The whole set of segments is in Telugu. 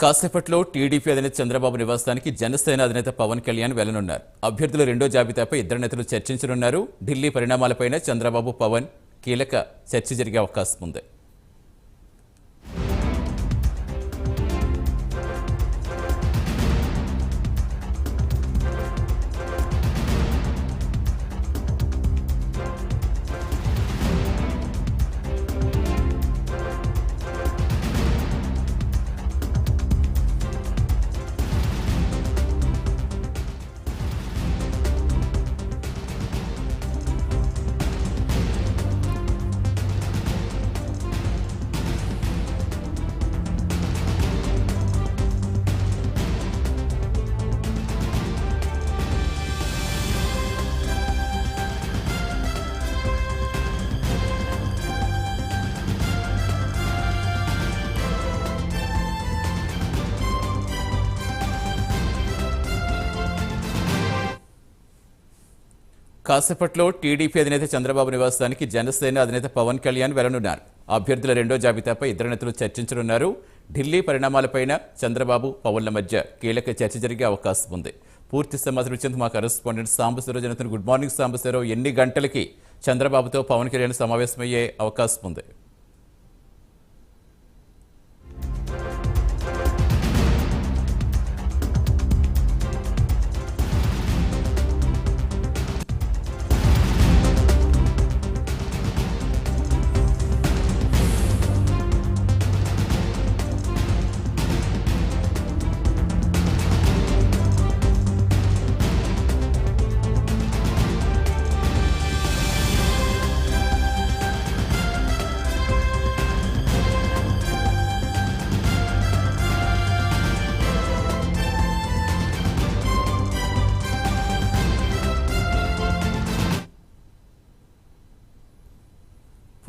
కాసేపట్లో టీడీపీ అధినేత చంద్రబాబు నివాసానికి జనసేన అధినేత పవన్ కళ్యాణ్ వెళ్లనున్నారు. అభ్యర్థుల రెండో జాబితాపై ఇద్దరు నేతలు చర్చించనున్నారు. ఢిల్లీ పరిణామాలపైన చంద్రబాబు, పవన్ కీలక చర్చ జరిగే అవకాశం ఉంది. కాసేపట్లో టీడీపీ అధినేత చంద్రబాబు నివాసానికి జనసేన అధినేత పవన్ కళ్యాణ్ వెళ్లనున్నారు. అభ్యర్థుల రెండో జాబితాపై ఇద్దరు నేతలు చర్చించనున్నారు. ఢిల్లీ పరిణామాలపైన చంద్రబాబు, పవన్ల మధ్య కీలక చర్చ జరిగే అవకాశం ఉంది. పూర్తి సమాచారం ఇచ్చేందుకు మా కరెస్పాండెంట్ సాంబశివరావు జనతను. గుడ్ మార్నింగ్ సాంబశివరావు, ఎన్ని గంటలకి చంద్రబాబుతో పవన్ కళ్యాణ్ సమావేశమయ్యే అవకాశం ఉంది?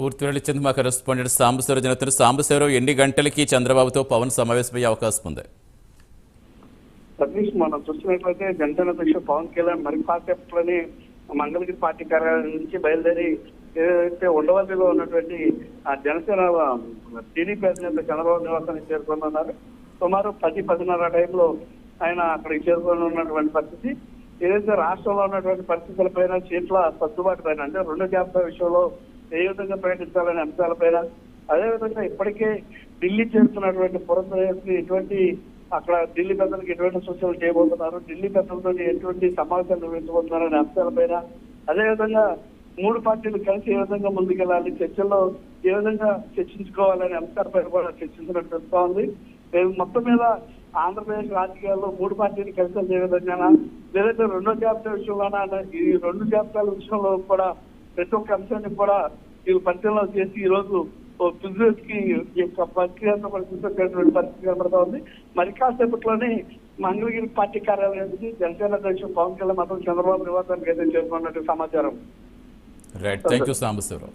పూర్తి ఇచ్చేందుకు మా కరెస్పాండెంట్ సాంబశివరావు జనతను. సాంబశివరావు, ఎన్ని గంటలకి చంద్రబాబుతో పవన్ సమావేశమయ్యే అవకాశం ఉంది? సతీష్, మనం చూసినట్లయితే జనసేన అధ్యక్షుడు పవన్ కళ్యాణ్ మరి కాసేపట్లోనే మంగళగిరి పార్టీ కార్యాలయం నుంచి బయలుదేరి ఏదైతే ఉండవల్లిలో ఉన్నటువంటి జనసేన టీడీపీ అధినేత చంద్రబాబు నివాసానికి చేరుకున్నారు. సుమారు 10-10:30 టైంలో ఆయన అక్కడికి చేరుకొని ఉన్నటువంటి పరిస్థితి. ఏదైతే రాష్ట్రంలో ఉన్నటువంటి పరిస్థితులపైన, సీట్ల సర్దుబాటు పైన, అంటే రెండు జాబితా విషయంలో ఏ విధంగా ప్రకటించాలనే అంశాలపైన, అదేవిధంగా ఇప్పటికే ఢిల్లీ చేరుతున్నటువంటి పురంధరేశ్వరి ఎటువంటి అక్కడ ఢిల్లీ పెద్దలకు ఎటువంటి సూచనలు చేయబోతున్నారు, ఢిల్లీ పెద్దలతో ఎటువంటి సమావేశాలు నిర్వహించబోతున్నారనే అంశాలపైన, అదేవిధంగా మూడు పార్టీలు కలిసి ఏ విధంగా ముందుకెళ్లాలి, చర్చల్లో ఏ విధంగా చర్చించుకోవాలనే అంశాలపైన కూడా చర్చించినట్టు తెలుస్తా ఉంది. మొత్తం మీద ఆంధ్రప్రదేశ్ రాజకీయాల్లో మూడు పార్టీలు కలిసి ఏ విధంగా, లేదంటే రెండో జాబితా విషయంలోనా, ఈ రెండు జాబితాల విషయంలో కూడా ప్రతి ఒక్క అంశాన్ని కూడా వీళ్ళు పరిశీలన చేసి ఈ రోజు బిజినెస్ కి ప్రక్రియతో పరిశీలించేటువంటి పరిస్థితి కనబడతా ఉంది. మరి కాసేపట్లోనే మంగళగిరి పార్టీ కార్యాలయానికి జనసేన అధ్యక్షుడు పవన్ కళ్యాణ్ మాత్రం చంద్రబాబు నివాసానికి అయితే చేరుకున్నట్టు సమాచారం. Right, thank you Sambasivarao.